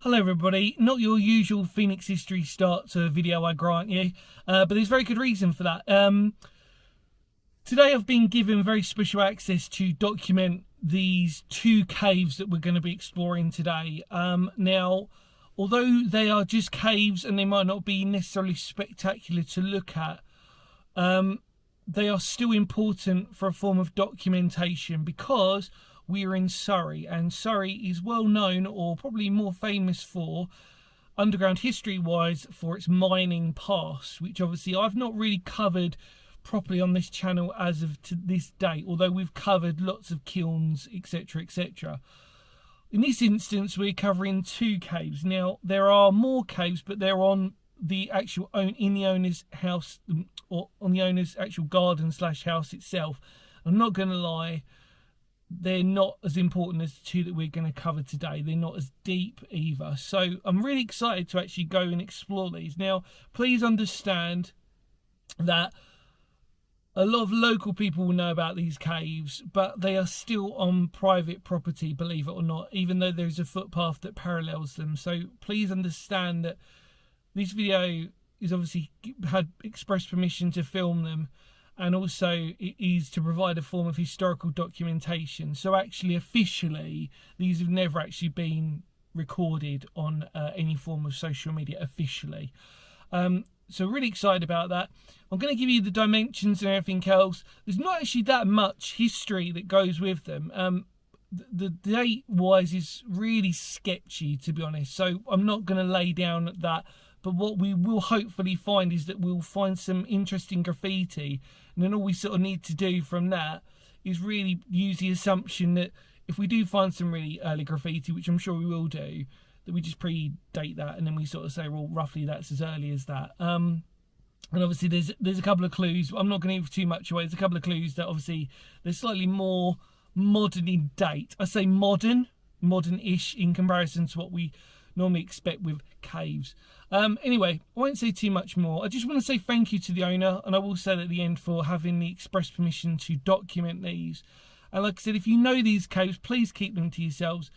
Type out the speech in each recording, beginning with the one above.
Hello everybody, not your usual Phoenix history start to a video, I grant you, but there's very good reason for that. Today I've been given very special access to document these two caves that we're going to be exploring today. Now, although they are just caves and they might not be necessarily spectacular to look at, they are still important for a form of documentation because we are in Surrey, and Surrey is well known, or probably more famous for, underground history wise, for its mining past, which obviously I've not really covered properly on this channel as of to this date, although we've covered lots of kilns, etc, etc. In this instance we're covering two caves. Now there are more caves, but they're on the actual in the owner's house, or on the owner's actual garden slash house itself. I'm not going to lie, they're not as important as the two that we're going to cover today. They're not as deep either. So I'm really excited to actually go and explore these. Now, please understand that a lot of local people will know about these caves, but they are still on private property, believe it or not, even though there's a footpath that parallels them. So please understand that this video is obviously had express permission to film them, and also it is to provide a form of historical documentation. So actually, officially, these have never actually been recorded on any form of social media officially. So really excited about that. I'm going to give you the dimensions and everything else. There's not actually that much history that goes with them. The date-wise is really sketchy, to be honest, so I'm not going to lay down that. But what we will hopefully find is that we'll find some interesting graffiti, and then all we sort of need to do from that is really use the assumption that if we do find some really early graffiti, which I'm sure we will do, that we just predate that, and then we sort of say, well, roughly that's as early as that. And obviously there's a couple of clues. I'm not going to give too much away. There's a couple of clues that obviously they're slightly more modern in date. I say modern-ish in comparison to what we normally expect with caves. Anyway, I won't say too much more. I just want to say thank you to the owner, and I will say at the end, for having the express permission to document these. And like I said, if you know these caves, please keep them to yourselves,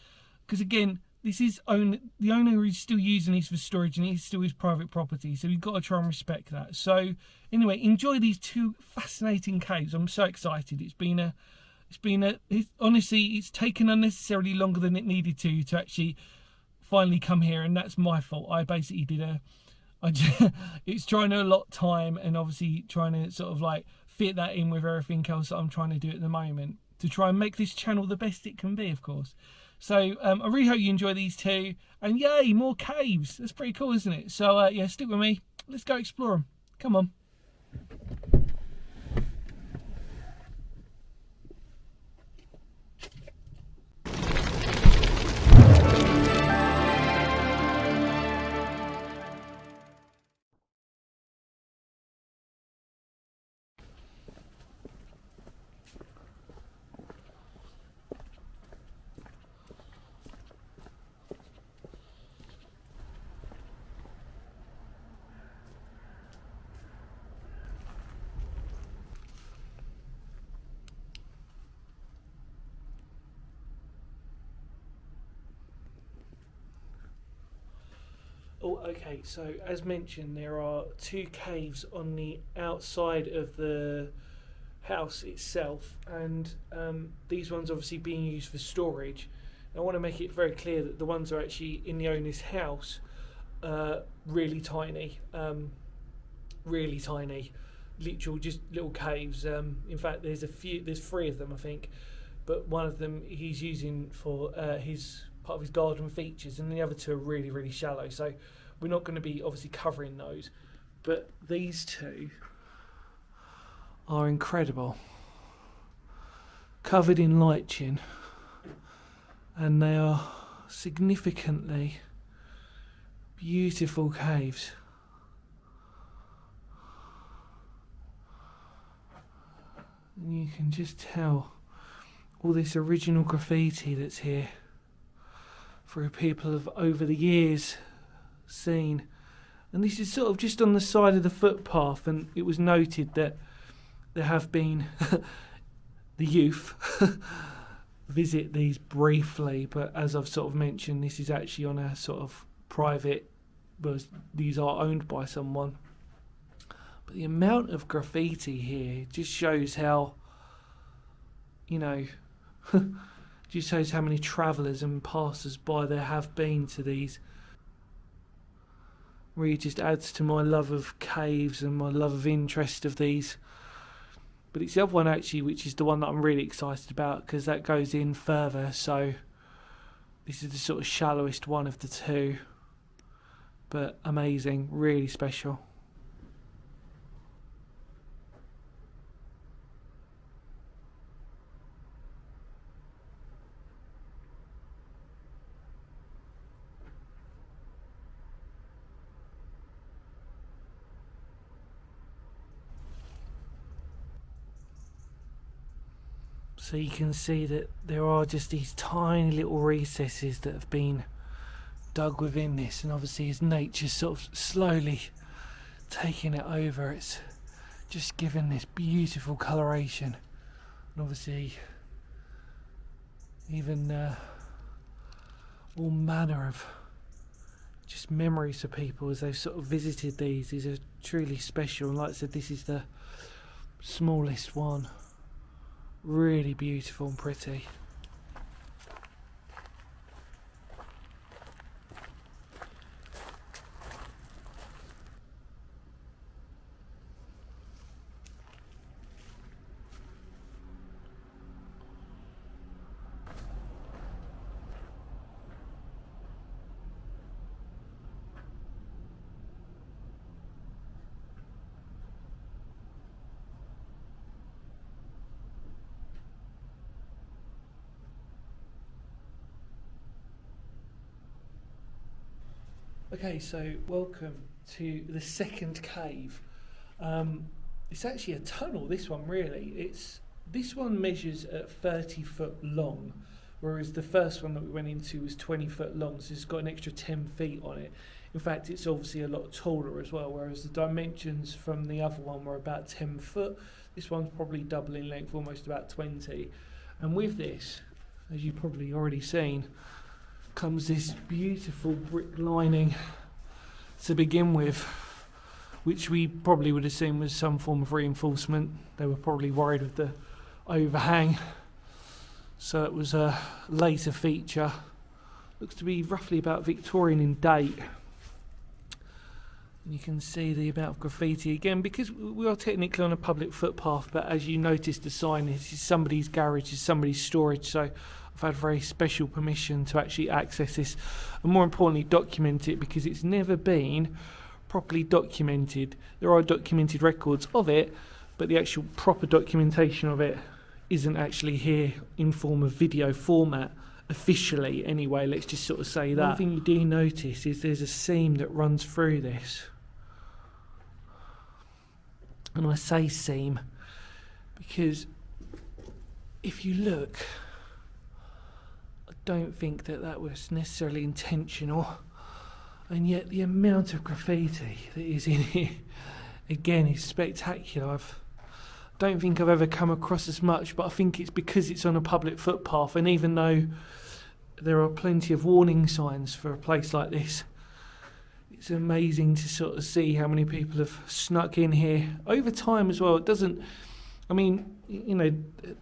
because again, this is the owner is still using these for storage, and it is still his private property, so you've got to try and respect that. So anyway, enjoy these two fascinating caves. I'm so excited. Honestly, it's taken unnecessarily longer than it needed to actually finally come here, and that's my fault. I basically it's trying to allot time, and obviously trying to sort of like fit that in with everything else that I'm trying to do at the moment to try and make this channel the best it can be, of course. So I really hope you enjoy these two, and yay, more caves. That's pretty cool, isn't it? So yeah, stick with me. Let's go explore them. Come on. Oh, okay, so as mentioned, there are two caves on the outside of the house itself, and these ones obviously being used for storage. I want to make it very clear that the ones are actually in the owner's house, really tiny, literal just little caves. In fact, there's three of them, I think, but one of them he's using for his part of his garden features, and the other two are really shallow, so we're not going to be obviously covering those. But these two are incredible, covered in lichen, and they are significantly beautiful caves. And you can just tell all this original graffiti that's here through people have over the years seen. And this is sort of just on the side of the footpath, and it was noted that there have been the youth visit these briefly, but as I've sort of mentioned, this is actually on a sort of private, well, these are owned by someone. But the amount of graffiti here just shows how, you know, just shows how many travellers and passers-by there have been to these. Really just adds to my love of caves and my love of interest of these. But it's the other one actually, which is the one that I'm really excited about, because that goes in further. So this is the sort of shallowest one of the two, but amazing, really special. So you can see that there are just these tiny little recesses that have been dug within this, and obviously as nature's sort of slowly taking it over, it's just given this beautiful coloration. And obviously even all manner of just memories for people as they've sort of visited these. These are truly special, and like I said, this is the smallest one. Really beautiful and pretty. Okay, so welcome to the second cave. It's actually a tunnel, this one really. This one measures at 30 foot long, whereas the first one that we went into was 20 foot long, so it's got an extra 10 feet on it. In fact, it's obviously a lot taller as well, whereas the dimensions from the other one were about 10 foot. This one's probably double in length, almost about 20. And with this, as you've probably already seen, comes this beautiful brick lining to begin with, which we probably would assume was some form of reinforcement. They were probably worried with the overhang, so it was a later feature. Looks to be roughly about Victorian in date. And you can see the amount of graffiti again, because we are technically on a public footpath, but as you notice the sign, this is somebody's garage, it's somebody's storage, so I've had very special permission to actually access this, and more importantly document it, because it's never been properly documented. There are documented records of it, but the actual proper documentation of it isn't actually here in form of video format, officially anyway, let's just sort of say that. One thing you do notice is there's a seam that runs through this. And I say seam because if you look, I don't think that was necessarily intentional, and yet the amount of graffiti that is in here again is spectacular. I don't think I've ever come across as much, but I think it's because it's on a public footpath, and even though there are plenty of warning signs for a place like this, it's amazing to sort of see how many people have snuck in here over time as well. It doesn't, I mean, you know,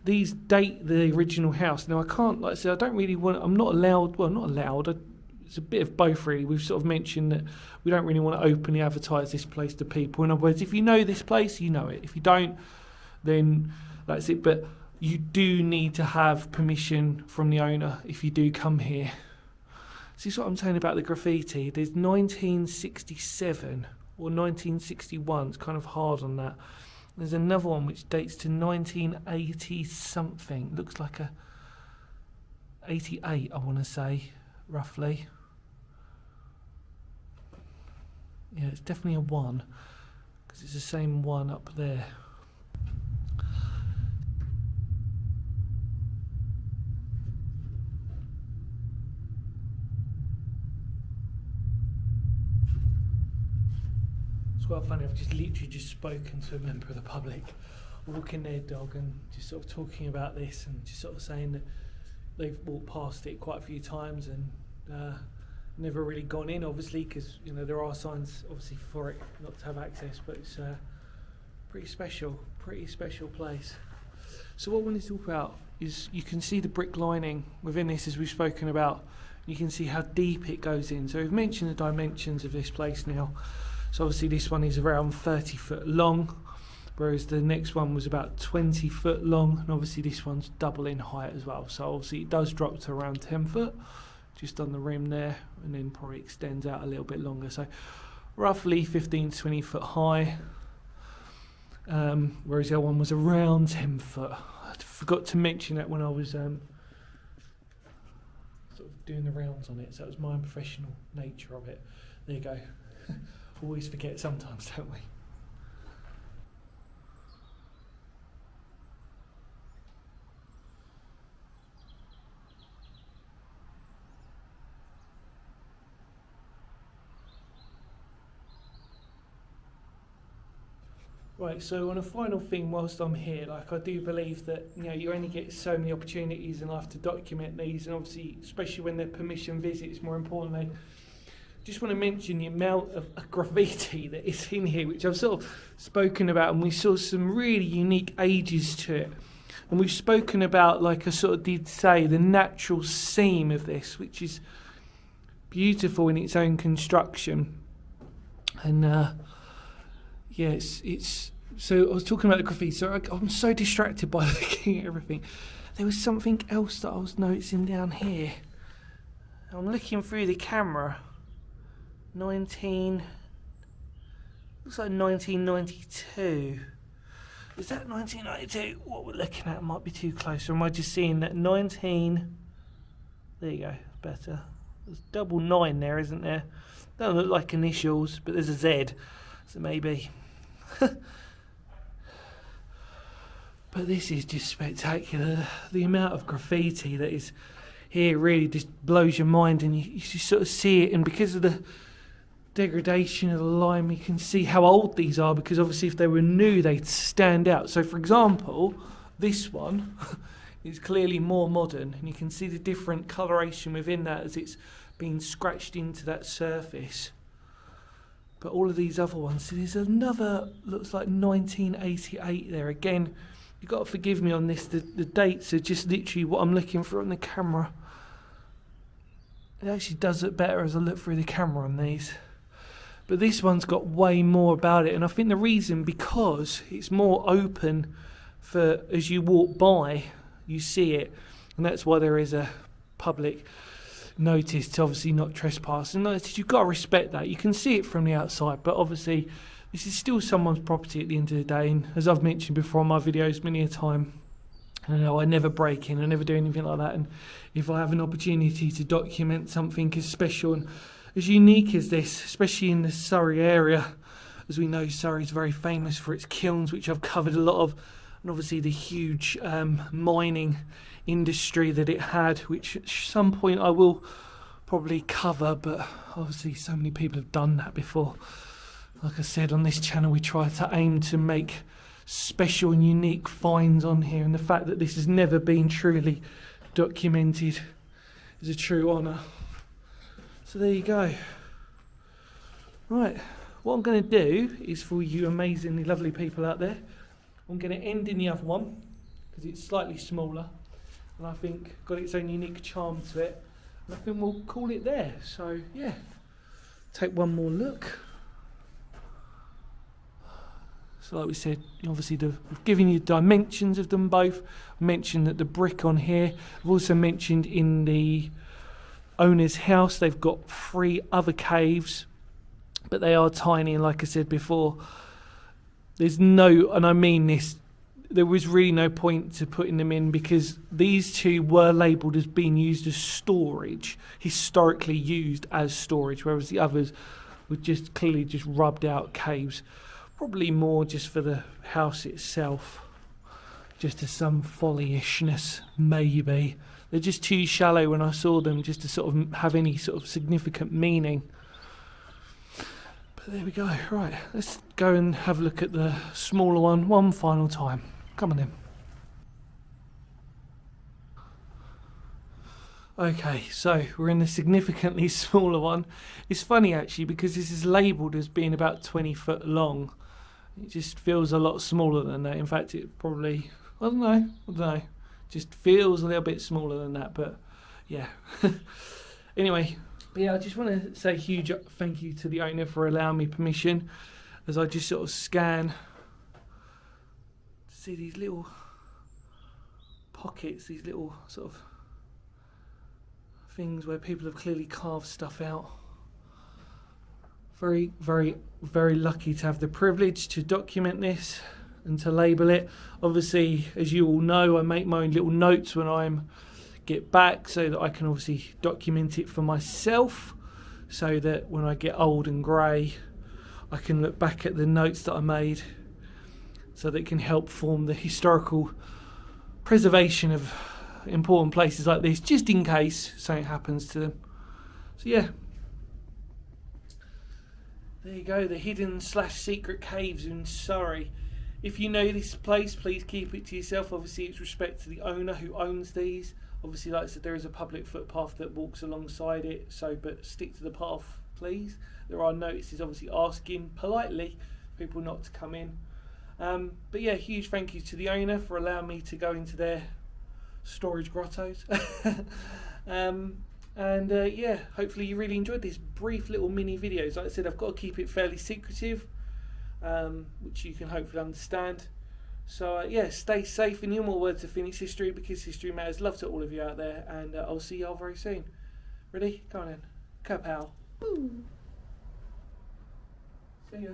these date the original house. Now I can't, like I said, I don't really want, I'm not allowed, well, not allowed, it's a bit of both really. We've sort of mentioned that we don't really want to openly advertise this place to people. In other words, if you know this place, you know it. If you don't, then that's it. But you do need to have permission from the owner if you do come here. So this is what I'm saying about the graffiti. There's 1967 or 1961. It's kind of hard on that. There's another one which dates to 1980 something. Looks like a 88, I want to say, roughly. Yeah, it's definitely a 1 because it's the same one up there. Quite funny, I've just literally just spoken to a member of the public walking their dog and just sort of talking about this and just sort of saying that, they've walked past it quite a few times and never really gone in, obviously, because you know there are signs obviously for it not to have access, but it's pretty special place. So what I wanted to talk about is you can see the brick lining within this, as we've spoken about. You can see how deep it goes in. So we've mentioned the dimensions of this place now. So obviously this one is around 30 foot long, whereas the next one was about 20 foot long, and obviously this one's double in height as well. So obviously it does drop to around 10 foot, just on the rim there, and then probably extends out a little bit longer. So roughly 15 to 20 foot high, whereas the other one was around 10 foot. I forgot to mention that when I was sort of doing the rounds on it, so it was my unprofessional nature of it. There you go. Always forget sometimes, don't we? Right, so on a final thing, whilst I'm here, like I do believe that you only get so many opportunities in life to document these, and obviously, especially when they're permission visits, more importantly. Just want to mention the amount of graffiti that is in here, which I've sort of spoken about, and we saw some really unique ages to it. And we've spoken about, like I sort of did say, the natural seam of this, which is beautiful in its own construction. And yeah, it's so I was talking about the graffiti, so I'm so distracted by looking at everything. There was something else that I was noticing down here. I'm looking through the camera. Looks like 1992. Is that 1992? What we're looking at might be too close, or am I just seeing that 19? There you go, better. There's double 9 there, isn't there? Don't look like initials, but there's a Z, so maybe. But this is just spectacular. The amount of graffiti that is here really just blows your mind, and you just sort of see it, and because of the degradation of the lime, you can see how old these are, because obviously if they were new they'd stand out. So for example, this one is clearly more modern, and you can see the different coloration within that as it's been scratched into that surface. But all of these other ones, so there's another, looks like 1988 there. Again, you've got to forgive me on this, the dates are just literally what I'm looking for on the camera. It actually does look better as I look through the camera on these. But this one's got way more about it, and I think the reason, because it's more open for, as you walk by, you see it, and that's why there is a public notice to obviously not trespass. And you've got to respect that. You can see it from the outside, but obviously this is still someone's property at the end of the day. And as I've mentioned before in my videos many a time, I never break in, I never do anything like that. And if I have an opportunity to document something as special and as unique as this, especially in the Surrey area, as we know Surrey is very famous for its kilns, which I've covered a lot of, and obviously the huge mining industry that it had, which at some point I will probably cover, but obviously so many people have done that before. Like I said, on this channel we try to aim to make special and unique finds on here, and the fact that this has never been truly documented is a true honour. So there you go. Right, what I'm going to do is, for you amazingly lovely people out there, I'm going to end in the other one because it's slightly smaller and I think got its own unique charm to it, and I think we'll call it there. So yeah, take one more look. So like we said, obviously we've given you dimensions of them both. I mentioned that the brick on here, I've also mentioned in the owner's house they've got 3 other caves, but they are tiny, and like I said before, there's no, and I mean this, there was really no point to putting them in, because these 2 were labelled as being used as storage, historically used as storage, whereas the others were just clearly just rubbed out caves. Probably more just for the house itself, just as some folly-ishness, maybe. They're just too shallow when I saw them just to sort of have any sort of significant meaning. But there we go. Right, let's go and have a look at the smaller one final time. Come on then. Okay, so we're in a significantly smaller one. It's funny actually because this is labelled as being about 20 foot long. It just feels a lot smaller than that. In fact, it probably, I don't know, just feels a little bit smaller than that, but yeah. Anyway, but yeah, I just want to say a huge thank you to the owner for allowing me permission as I just sort of scan to see these little pockets, these little sort of things where people have clearly carved stuff out. Very, very, very lucky to have the privilege to document this and to label it. Obviously, as you all know, I make my own little notes when I get back so that I can obviously document it for myself, so that when I get old and grey I can look back at the notes that I made, so that it can help form the historical preservation of important places like this, just in case something happens to them. So yeah, there you go, the hidden / secret caves in Surrey. If you know this place, please keep it to yourself. Obviously it's respect to the owner who owns these. Obviously, like I said, there is a public footpath that walks alongside it, so but stick to the path, please. There are notices obviously asking politely people not to come in. But yeah, huge thank you to the owner for allowing me to go into their storage grottos. Yeah, hopefully you really enjoyed this brief little mini videos. Like I said, I've got to keep it fairly secretive, which you can hopefully understand. So yeah, stay safe in your more words of Phoenix history, because history matters. Love to all of you out there, and I'll see y'all very soon. Ready? Come on in. Kapow. See ya.